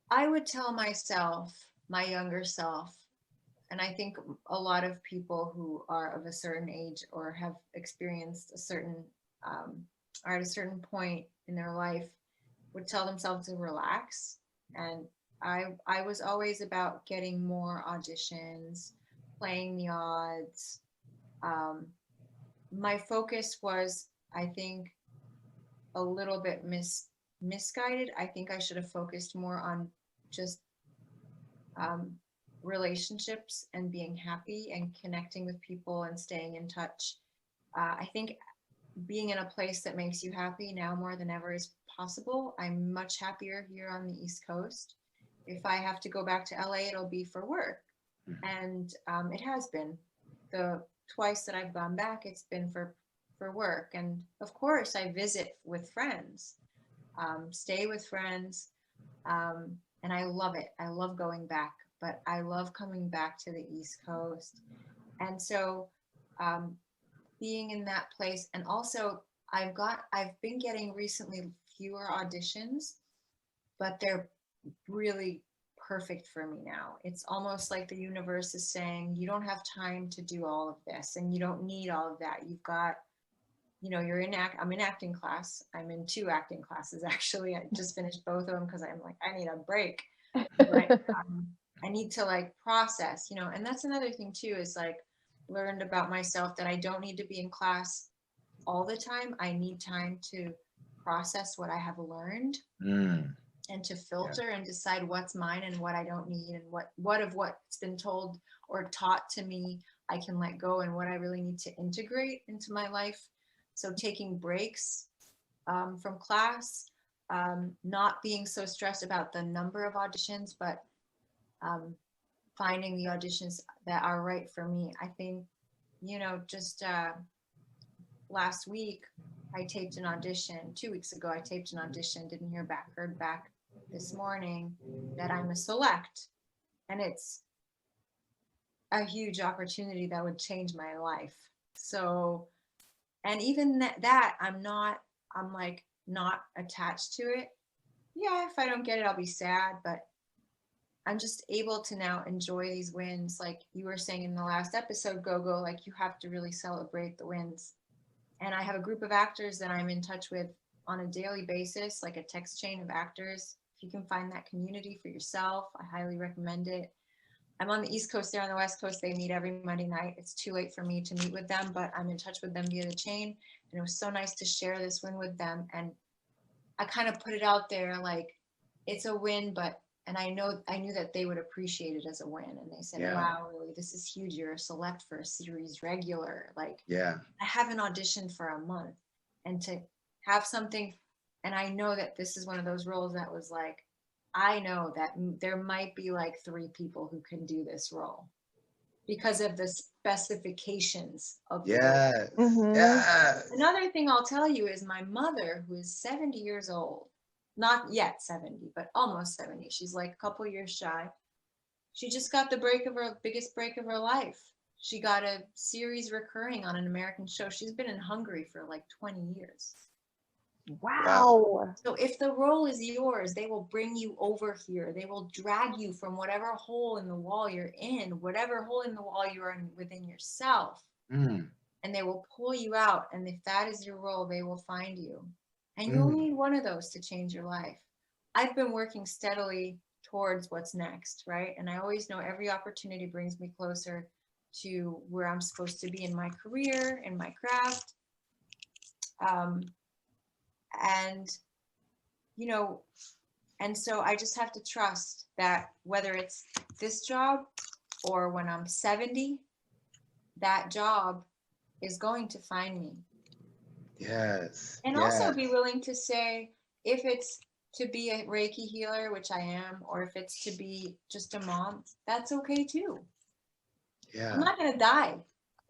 I would tell myself, my younger self, and I think a lot of people who are of a certain age or have experienced a certain, are at a certain point in their life, would tell themselves to relax. And I was always about getting more auditions, playing the odds. My focus was, I think, a little bit misguided. I think I should have focused more on just relationships and being happy and connecting with people and staying in touch. I think being in a place that makes you happy now more than ever is possible. I'm much happier here on the East Coast. If I have to go back to LA, it'll be for work. And it has been. The twice that I've gone back, it's been for work. And of course, I visit with friends, stay with friends, and I love it. I love going back, but I love coming back to the East Coast. And so being in that place, and also I've been getting recently fewer auditions, but they're really perfect for me now. It's almost like the universe is saying, you don't have time to do all of this, and you don't need all of that. You've got, I'm in acting class. I'm in 2 acting classes, actually. I just finished both of them because I'm like, I need a break. But, I need to process, and that's another thing too, is learned about myself that I don't need to be in class all the time. I need time to process what I have learned and to filter and decide what's mine and what I don't need, and what of what's been told or taught to me I can let go, and what I really need to integrate into my life. So taking breaks from class, not being so stressed about the number of auditions, but finding the auditions that are right for me. I think, just last week, I taped an audition. 2 weeks ago, I taped an audition, didn't hear back, heard back this morning that I'm a select. And it's a huge opportunity that would change my life. So, and even that I'm not attached to it. Yeah, if I don't get it, I'll be sad, but I'm just able to now enjoy these wins. Like you were saying in the last episode, Gogo, you have to really celebrate the wins. And I have a group of actors that I'm in touch with on a daily basis, like a text chain of actors. If you can find that community for yourself, I highly recommend it. I'm on the East Coast, they're on the West Coast. They meet every Monday night. It's too late for me to meet with them, but I'm in touch with them via the chain. And it was so nice to share this win with them. And I kind of put it out there it's a win, and I knew that they would appreciate it as a win. And they said, wow, really, this is huge. You're a select for a series regular. I haven't auditioned for a month, and to have something, and I know that this is one of those roles that was I know that there might be like 3 people who can do this role because of the specifications of the Yes. Mhm. Yes. Another thing I'll tell you is my mother, who is 70 years old, not yet 70, but almost 70. She's like a couple years shy. She just got the biggest break of her life. She got a series recurring on an American show. She's been in Hungary for like 20 years. Wow. So if the role is yours, they will bring you over here. They will drag you from whatever hole in the wall you're in, whatever hole in the wall you are in within yourself. Mm. And they will pull you out. And if that is your role, they will find you. And you only need one of those to change your life. I've been working steadily towards what's next, right? And I always know every opportunity brings me closer to where I'm supposed to be in my career, in my craft. And, you know, and so I just have to trust that whether it's this job or when I'm 70, that job is going to find me. Yes. And also be willing to say, if it's to be a Reiki healer, which I am, or if it's to be just a mom, that's okay too. Yeah. I'm not going to die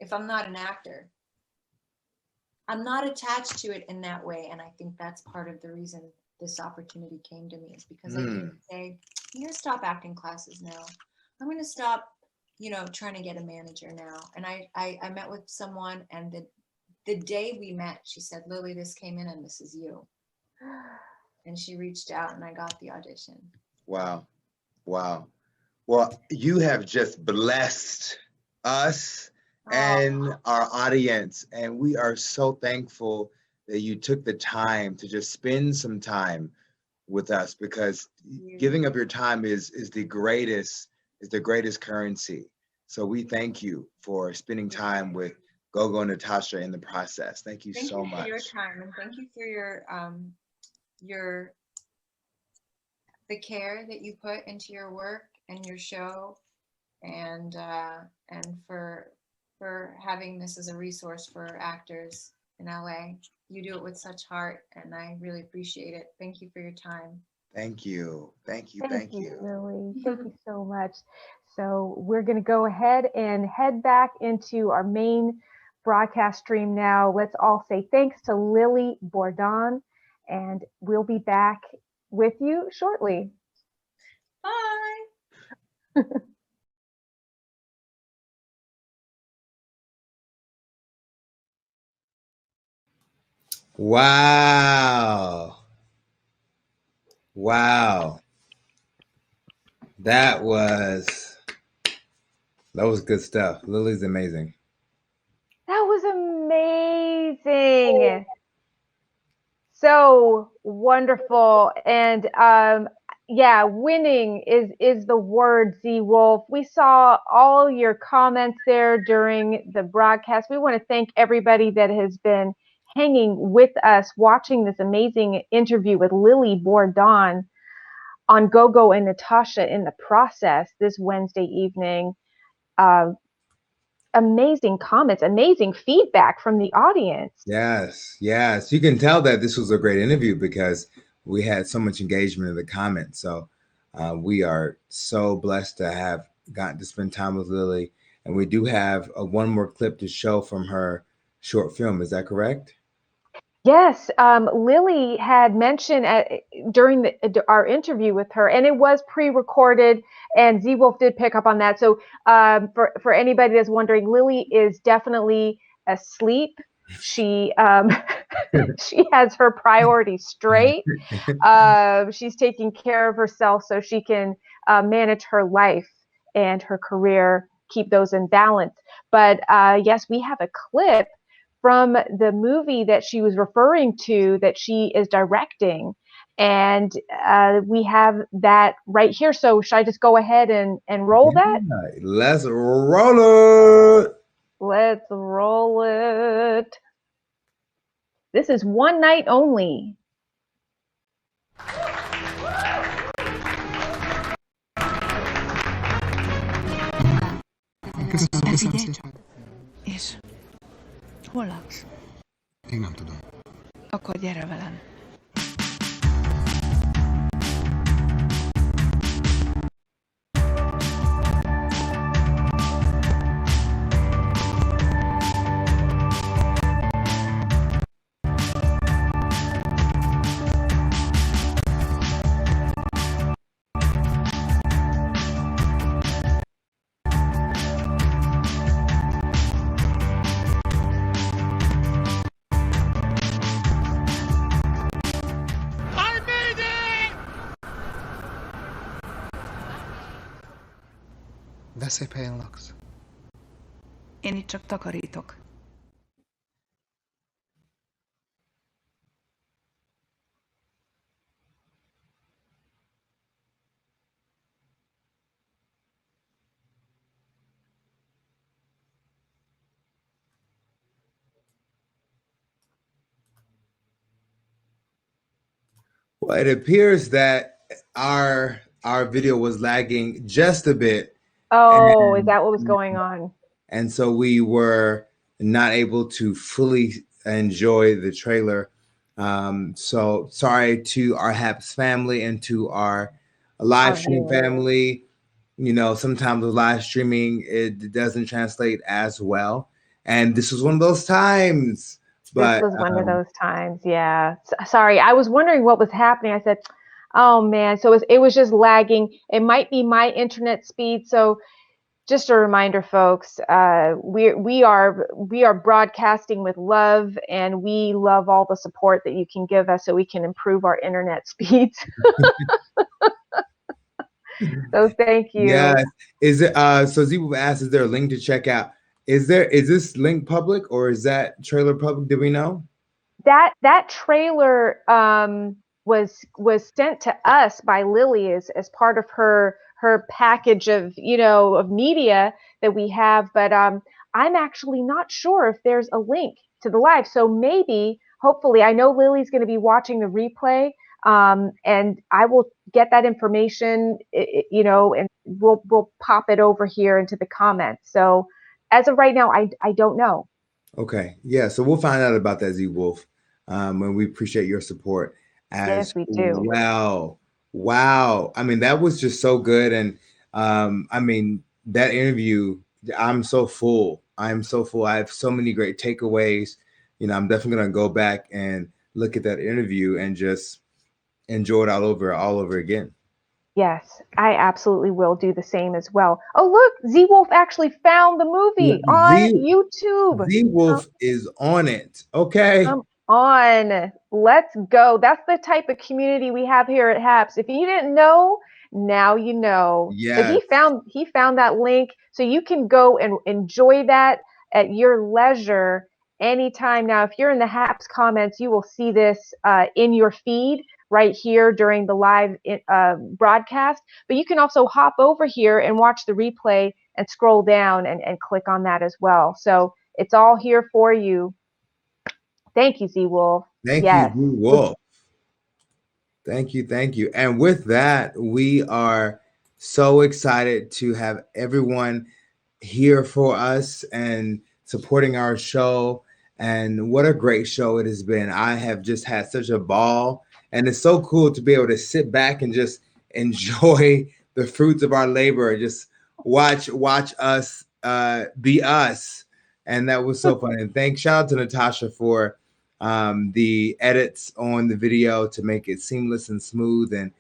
if I'm not an actor. I'm not attached to it in that way. And I think that's part of the reason this opportunity came to me, is because I didn't say, I'm going to stop acting classes now. I'm going to stop, you know, trying to get a manager now. And I met with someone, and the day we met, she said, Lily, this came in and this is you. And she reached out and I got the audition. Wow. Wow. Well, you have just blessed us and our audience. And we are so thankful that you took the time to just spend some time with us, because giving up your time is the greatest currency. So we thank you for spending time with Gogo and Natasha in the process. Thank you so much. Thank you for your time, and thank you for the care that you put into your work and your show, and for having this as a resource for actors in LA. You do it with such heart, and I really appreciate it. Thank you for your time. Thank you. Thank you. Thank you, Lily. Thank you so much. So we're going to go ahead and head back into our main broadcast stream now. Let's all say thanks to Lili Bordán, and we'll be back with you shortly. Bye. Wow. Wow. That was good stuff. Lily's amazing. That was amazing. So wonderful. And yeah, winning is the word, Z Wolf. We saw all your comments there during the broadcast. We want to thank everybody that has been hanging with us, watching this amazing interview with Lili Bordán on Gogo and Natasha in the process this Wednesday evening. Amazing comments, amazing feedback from the audience. Yes, yes. You can tell that this was a great interview because we had so much engagement in the comments. So we are so blessed to have gotten to spend time with Lili. And we do have one more clip to show from her short film. Is that correct? Yes, Lili had mentioned during our interview with her, and it was pre-recorded, and Z Wolf did pick up on that. So for anybody that's wondering, Lili is definitely asleep. She she has her priorities straight. She's taking care of herself so she can manage her life and her career, keep those in balance. But yes, we have a clip from the movie that she was referring to that she is directing. And we have that right here. So should I just go ahead and roll that? Let's roll it. Let's roll it. This is One Night Only. És hol laksz? Még nem tudom. Akkor gyere velem. De szép helyen laksz. Én itt csak takarítok. Well, it appears that our video was lagging just a bit. Oh, is that what was going on? And so we were not able to fully enjoy the trailer. So sorry to our HAPS family and to our live stream family. You know, sometimes with live streaming, it doesn't translate as well. And this was one of those times. But, this was one of those times. Yeah. Sorry. I was wondering what was happening. I said, oh man. So it was just lagging. It might be my internet speed. So just a reminder, folks, we are broadcasting with love, and we love all the support that you can give us so we can improve our internet speeds. So thank you. Yes. Is it so Z asked, is there a link to check out? Is this link public, or is that trailer public? Do we know? That trailer was sent to us by Lili as part of her package of of media that we have, but I'm actually not sure if there's a link to the live. So maybe, hopefully, I know Lily's going to be watching the replay, and I will get that information, and we'll pop it over here into the comments. So as of right now, I don't know. Okay, yeah, so we'll find out about that, Z Wolf, and we appreciate your support as yes, we do. well. Wow, I mean, that was just so good, and I mean, that interview, I'm so full. I'm so full. I have so many great takeaways. I'm definitely gonna go back and look at that interview and just enjoy it all over again. Yes, I absolutely will do the same as well. Oh, look, Z Wolf actually found the movie on YouTube. Z Wolf is on it. Okay. Come on. Let's go. That's the type of community we have here at HAPS. If you didn't know, now you know. Yes. So he found that link, so you can go and enjoy that at your leisure anytime. Now, if you're in the HAPS comments, you will see this in your feed right here during the live broadcast, but you can also hop over here and watch the replay and scroll down and click on that as well. So it's all here for you. Thank you, Z Wolf. Thank you, Z Wolf. Thank you. And with that, we are so excited to have everyone here for us and supporting our show. And what a great show it has been. I have just had such a ball. And it's so cool to be able to sit back and just enjoy the fruits of our labor. Just watch us be us. And that was so fun. And shout out to Natasha for the edits on the video to make it seamless and smooth. And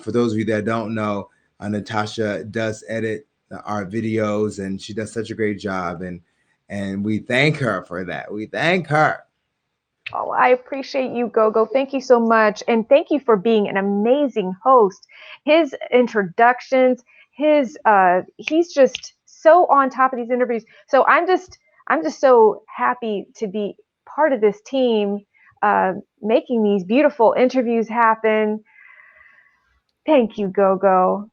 for those of you that don't know, Natasha does edit our videos, and she does such a great job. And we thank her for that. We thank her. Oh, I appreciate you, Gogo. Thank you so much. And thank you for being an amazing host. His introductions, he's just so on top of these interviews. So I'm just so happy to be part of this team, making these beautiful interviews happen. Thank you, Gogo.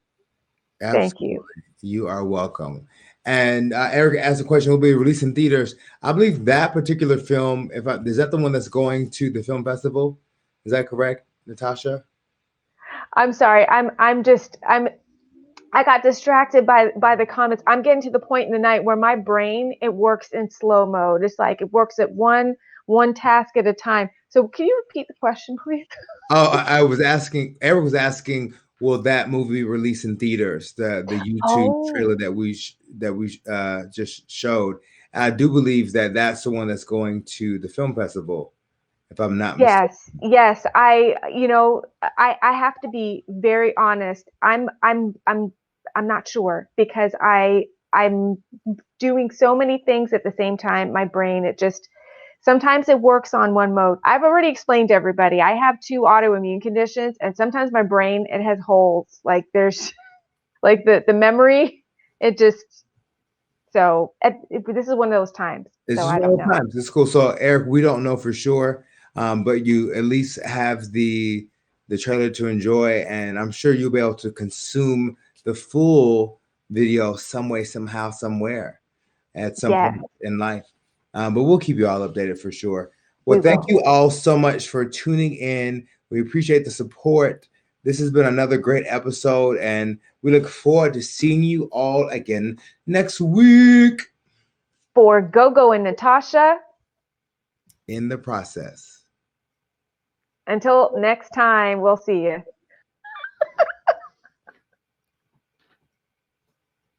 Absolutely. Thank you. You are welcome. And Eric asked a question, will be released in theaters. I believe that particular film, is that the one that's going to the film festival? Is that correct, Natasha? I'm sorry. I got distracted by the comments. I'm getting to the point in the night where my brain, it works in slow mode. It's like it works at one task at a time. So can you repeat the question, please? Oh, Eric was asking, will that movie release in theaters? The YouTube trailer that we just showed. I do believe that that's the one that's going to the film festival, if I'm not mistaken. Yes. I have to be very honest. I'm not sure, because I'm doing so many things at the same time. My brain, sometimes it works on one mode. I've already explained to everybody, I have 2 autoimmune conditions, and sometimes my brain, it has holes. Like there's like the memory, It just, so this is one of those times. It's So just I one don't of know. the times. It's cool. So Eric, we don't know for sure, but you at least have the trailer to enjoy, and I'm sure you'll be able to consume the full video some way, somehow, somewhere at some point in life. But we'll keep you all updated for sure. Well, thank you all so much for tuning in. We appreciate the support. This has been another great episode, and we look forward to seeing you all again next week. For Gogo and Natasha. In the process. Until next time, we'll see you.